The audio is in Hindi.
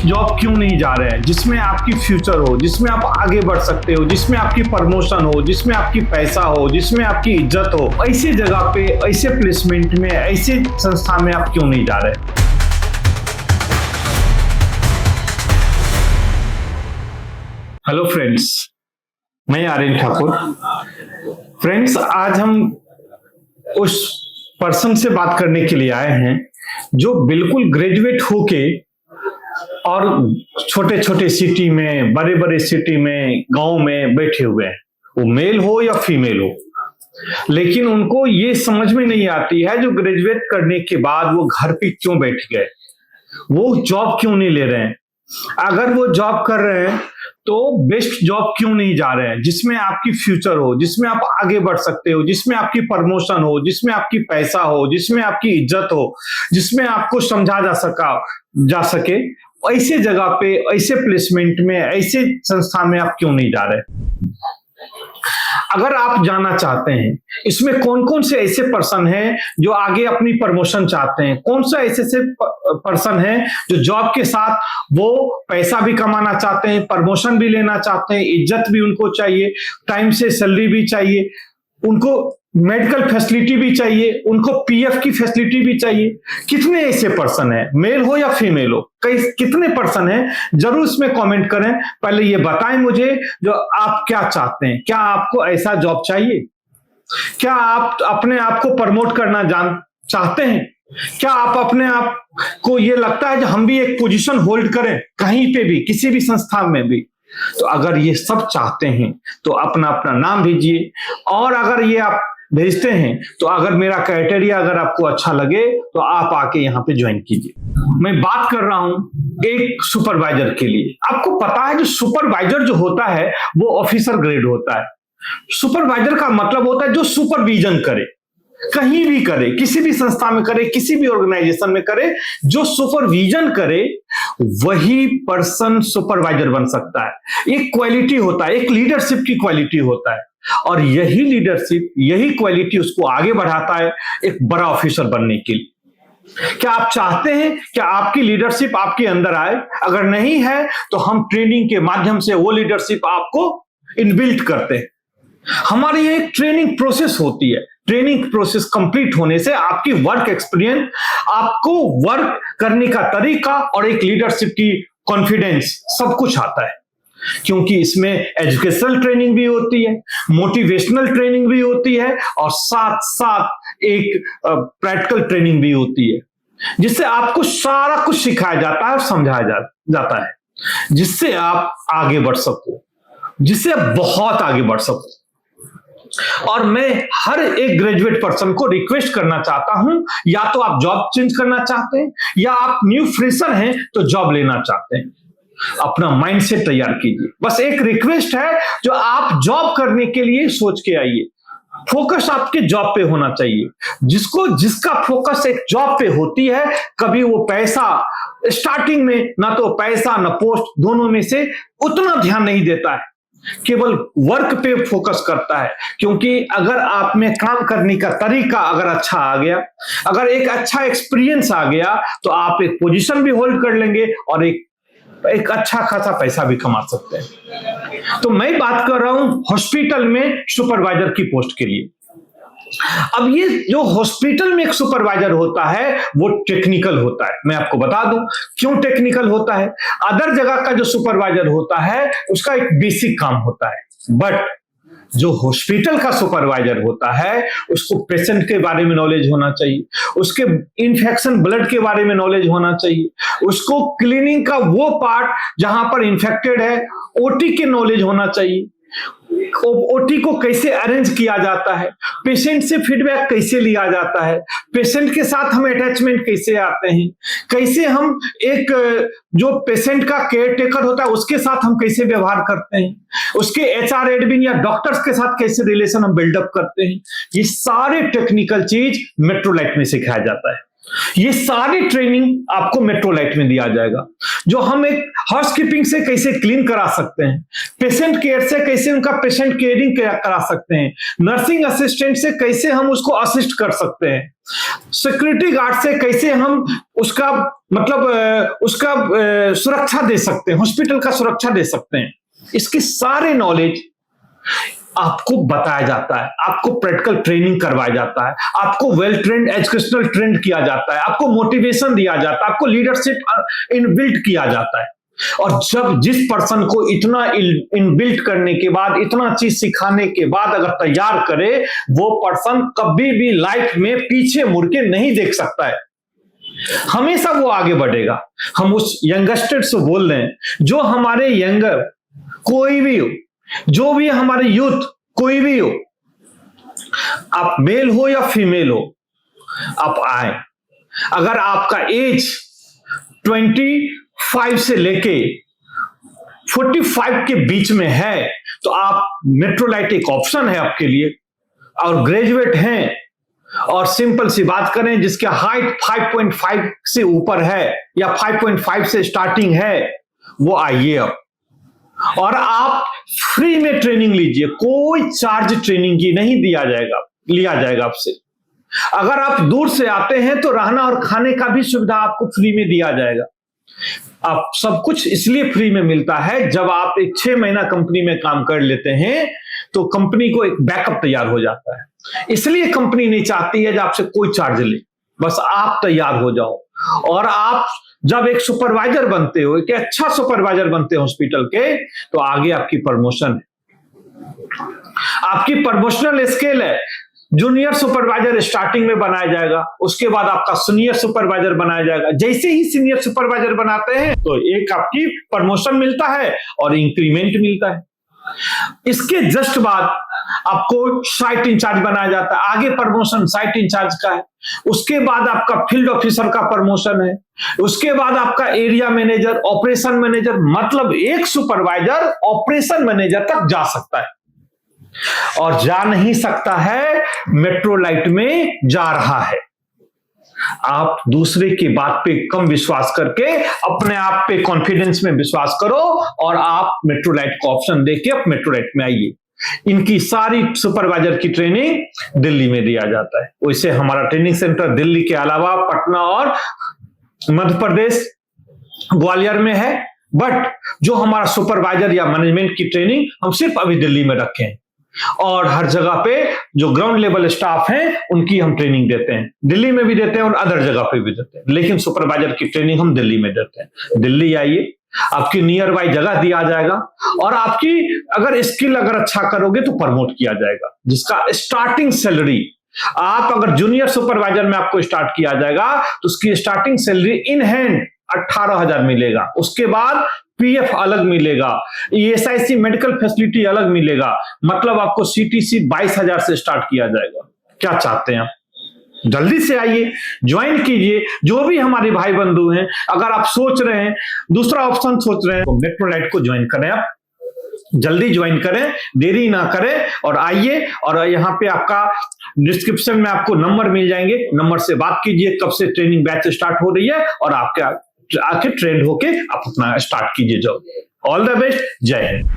जॉब क्यों नहीं जा रहे हैं जिसमें आपकी फ्यूचर हो, जिसमें आप आगे बढ़ सकते हो, जिसमें आपकी प्रमोशन हो, जिसमें आपकी पैसा हो, जिसमें आपकी इज्जत हो, ऐसी जगह पे, ऐसे प्लेसमेंट में, ऐसे संस्था में आप क्यों नहीं जा रहे? हेलो फ्रेंड्स, मैं आर्यन ठाकुर। फ्रेंड्स, आज हम उस पर्सन से बात करने के लिए आए हैं जो बिल्कुल ग्रेजुएट होके और छोटे छोटे सिटी में, बड़े बड़े सिटी में, गांव में बैठे हुए हैं। वो मेल हो या फीमेल हो, लेकिन उनको ये समझ में नहीं आती है जो ग्रेजुएट करने के बाद वो घर पे क्यों बैठ गए, वो जॉब क्यों नहीं ले रहे हैं। अगर वो जॉब कर रहे हैं तो बेस्ट जॉब क्यों नहीं जा रहे हैं जिसमें आपकी फ्यूचर हो, जिसमें आप आगे बढ़ सकते हो, जिसमें आपकी प्रमोशन हो, जिसमें आपकी पैसा हो, जिसमें आपकी इज्जत हो, जिसमें आपको समझा जा सके। ऐसे जगह पे, ऐसे प्लेसमेंट में, ऐसे संस्था में आप क्यों नहीं जा रहे? अगर आप जानना चाहते हैं इसमें कौन कौन से ऐसे पर्सन हैं जो आगे अपनी प्रमोशन चाहते हैं, कौन सा ऐसे पर्सन हैं जो जॉब के साथ वो पैसा भी कमाना चाहते हैं, प्रमोशन भी लेना चाहते हैं, इज्जत भी उनको चाहिए, टाइम से सैलरी भी चाहिए, उनको मेडिकल फैसिलिटी भी चाहिए, उनको पीएफ की फैसिलिटी भी चाहिए। कितने ऐसे पर्सन हैं, मेल हो या फीमेल हो, कितने पर्सन हैं? जरूर इसमें कमेंट करें। पहले ये बताएं मुझे जो आप क्या चाहते हैं। क्या आपको ऐसा जॉब चाहिए? क्या आप अपने आप को प्रमोट करना चाहते हैं? क्या आप अपने आप को ये लगता है कि हम भी एक पोजीशन होल्ड करें कहीं पे भी, किसी भी संस्था में भी? तो अगर ये सब चाहते हैं तो अपना अपना नाम भेजिए, और अगर ये आप भेजते हैं तो अगर मेरा क्राइटेरिया अगर आपको अच्छा लगे तो आप आके यहाँ पे ज्वाइन कीजिए। मैं बात कर रहा हूं एक सुपरवाइजर के लिए। आपको पता है जो सुपरवाइजर जो होता है वो ऑफिसर ग्रेड होता है। सुपरवाइजर का मतलब होता है जो सुपरविजन करे, कहीं भी करे, किसी भी संस्था में करे, किसी भी ऑर्गेनाइजेशन में करे, जो सुपरविजन करे वही पर्सन सुपरवाइजर बन सकता है। एक क्वालिटी होता है, एक लीडरशिप की क्वालिटी होता है, और यही लीडरशिप, यही क्वालिटी उसको आगे बढ़ाता है एक बड़ा ऑफिसर बनने के लिए। क्या आप चाहते हैं कि आपकी लीडरशिप आपके अंदर आए? अगर नहीं है तो हम ट्रेनिंग के माध्यम से वो लीडरशिप आपको इनबिल्ट करते हैं। हमारी एक ट्रेनिंग प्रोसेस होती है। ट्रेनिंग प्रोसेस कंप्लीट होने से आपकी वर्क एक्सपीरियंस, आपको वर्क करने का तरीका और एक लीडरशिप की कॉन्फिडेंस सब कुछ आता है, क्योंकि इसमें एजुकेशनल ट्रेनिंग भी होती है, मोटिवेशनल ट्रेनिंग भी होती है, और साथ साथ एक प्रैक्टिकल ट्रेनिंग भी होती है, जिससे आपको सारा कुछ सिखाया जाता है और समझाया जाता है, जिससे आप आगे बढ़ सको, जिससे आप बहुत आगे बढ़ सको। और मैं हर एक ग्रेजुएट पर्सन को रिक्वेस्ट करना चाहता हूं, या तो आप जॉब चेंज करना चाहते हैं, या आप न्यू फ्रेशर हैं तो जॉब लेना चाहते हैं, अपना माइंडसेट तैयार कीजिए। बस एक रिक्वेस्ट है, जो आप जॉब करने के लिए सोच के आइए। फोकस आपके जॉब पे होना चाहिए। जिसका फोकस एक जॉब पे होती है, कभी वो पैसा, स्टार्टिंग में ना तो पैसा ना पोस्ट, दोनों में से उतना ध्यान नहीं देता है, केवल वर्क पे फोकस करता है। क्योंकि अगर आप में काम करने का तरीका अगर अच्छा आ गया, अगर एक अच्छा एक्सपीरियंस आ गया, तो आप एक पोजीशन भी होल्ड कर लेंगे और एक अच्छा खासा पैसा भी कमा सकते हैं। तो मैं बात कर रहा हूं हॉस्पिटल में सुपरवाइजर की पोस्ट के लिए। अब ये जो हॉस्पिटल में एक सुपरवाइजर होता है वो टेक्निकल होता है। मैं आपको बता दूं क्यों टेक्निकल होता है। अदर जगह का जो सुपरवाइजर होता है उसका एक बेसिक काम होता है, बट जो हॉस्पिटल का सुपरवाइजर होता है उसको पेशेंट के बारे में नॉलेज होना चाहिए, उसके इन्फेक्शन ब्लड के बारे में नॉलेज होना चाहिए, उसको क्लीनिंग का वो पार्ट जहां पर इन्फेक्टेड है ओटी के नॉलेज होना चाहिए, ओटी को कैसे अरेंज किया जाता है, पेशेंट से फीडबैक कैसे लिया जाता है, पेशेंट के साथ हम अटैचमेंट कैसे आते हैं, कैसे हम एक जो पेशेंट का केयर टेकर होता है उसके साथ हम कैसे व्यवहार करते हैं, उसके एचआर एडमिन या डॉक्टर्स के साथ कैसे रिलेशन हम बिल्डअप करते हैं। ये सारे टेक्निकल चीज मेट्रोलाइट में सिखाया जाता है। ये सारी ट्रेनिंग आपको मेट्रोलाइट में दिया जाएगा। जो हम एक हाउसकीपिंग से कैसे क्लीन करा सकते हैं, पेशेंट केयर से कैसे उनका पेशेंट केयरिंग करा सकते हैं, नर्सिंग असिस्टेंट से कैसे हम उसको असिस्ट कर सकते हैं, सिक्योरिटी गार्ड से कैसे हम उसका सुरक्षा दे सकते हैं, हॉस्पिटल का सुरक्षा दे सकते हैं। इसकी सारे नॉलेज आपको बताया जाता है, आपको प्रैक्टिकल ट्रेनिंग करवाया जाता है, आपको वेल ट्रेंड एजुकेशनल ट्रेंड किया जाता है, आपको मोटिवेशन दिया जाता है, आपको लीडरशिप इनबिल्ट किया जाता है। और जब जिस पर्सन को इतना इनबिल्ट करने के बाद, इतना चीज सिखाने के बाद अगर तैयार करे, वो पर्सन कभी भी लाइफ में पीछे मुड़ के नहीं देख सकता है, हमेशा वो आगे बढ़ेगा। हम उस यंगस्टर से बोल रहे हैं, जो हमारे यंगर कोई भी हो, जो भी हमारे यूथ कोई भी हो, आप मेल हो या फीमेल हो, आप आए। अगर आपका एज 25 से लेके 45 के बीच में है तो आप मेट्रोलाइट एक ऑप्शन है आपके लिए। और ग्रेजुएट हैं और सिंपल सी बात करें, जिसका हाइट 5.5 से ऊपर है या 5.5 से स्टार्टिंग है, वो आइए अब। और आप फ्री में ट्रेनिंग लीजिए, कोई चार्ज ट्रेनिंग की नहीं लिया जाएगा आपसे। अगर आप दूर से आते हैं तो रहना और खाने का भी सुविधा आपको फ्री में दिया जाएगा। आप सब कुछ इसलिए फ्री में मिलता है, जब आप एक 6 महीना कंपनी में काम कर लेते हैं तो कंपनी को एक बैकअप तैयार हो जाता है। इसलिए कंपनी नहीं चाहती है कि आपसे कोई चार्ज ले, बस आप तैयार हो जाओ। और आप जब एक सुपरवाइजर बनते हो, एक अच्छा सुपरवाइजर बनते हो हॉस्पिटल के, तो आगे आपकी प्रमोशन है, आपकी प्रमोशनल स्केल है। जूनियर सुपरवाइजर स्टार्टिंग में बनाया जाएगा, उसके बाद आपका सीनियर सुपरवाइजर बनाया जाएगा। जैसे ही सीनियर सुपरवाइजर बनाते हैं तो एक आपकी प्रमोशन मिलता है और इंक्रीमेंट मिलता है। इसके जस्ट बाद आपको साइट इंचार्ज बनाया जाता है, आगे प्रमोशन साइट इंचार्ज का है। उसके बाद आपका फील्ड ऑफिसर का प्रमोशन है, उसके बाद आपका एरिया मैनेजर, ऑपरेशन मैनेजर, मतलब एक सुपरवाइजर ऑपरेशन मैनेजर तक जा सकता है। और जा नहीं सकता है, मेट्रोलाइट में जा रहा है। आप दूसरे की बात पे कम विश्वास करके अपने आप पे कॉन्फिडेंस में विश्वास करो और आप मेट्रोलाइट को ऑप्शन देके आप मेट्रोलाइट में आइए। इनकी सारी सुपरवाइजर की ट्रेनिंग दिल्ली में दिया जाता है। वैसे हमारा ट्रेनिंग सेंटर दिल्ली के अलावा पटना और मध्य प्रदेश ग्वालियर में है, बट जो हमारा सुपरवाइजर या मैनेजमेंट की ट्रेनिंग हम सिर्फ अभी दिल्ली में रखे हैं। और हर जगह पे जो ग्राउंड लेवल स्टाफ हैं उनकी हम ट्रेनिंग देते हैं, दिल्ली में भी देते हैं और अदर जगह पे भी देते हैं, लेकिन सुपरवाइजर की ट्रेनिंग हम दिल्ली में देते हैं। दिल्ली आइए, आपकी नियर बाई जगह दिया जाएगा और आपकी अगर स्किल अगर अच्छा करोगे तो प्रमोट किया जाएगा, जिसका स्टार्टिंग सैलरी, आप अगर जूनियर सुपरवाइजर में आपको स्टार्ट किया जाएगा तो उसकी स्टार्टिंग सैलरी इन हैंड 18,000 मिलेगा। उसके बाद पीएफ अलग मिलेगा, ईएसआईसी मेडिकल फैसिलिटी अलग मिलेगा, मतलब आपको सीटीसी 22,000 से स्टार्ट किया जाएगा। क्या चाहते हैं आप? जल्दी से आइए, ज्वाइन कीजिए। जो भी हमारे भाई बंधु हैं, अगर आप सोच रहे हैं दूसरा ऑप्शन सोच रहे हैं तो मेट्रोलाइट को ज्वाइन करें। आप जल्दी ज्वाइन करें, देरी ना करें और आइए। और यहाँ पे आपका डिस्क्रिप्शन में आपको नंबर मिल जाएंगे, नंबर से बात कीजिए कब से ट्रेनिंग बैच स्टार्ट हो रही है और आपके आके ट्रेंड होके आप अपना स्टार्ट कीजिए जॉब। ऑल द बेस्ट, जय हिंद।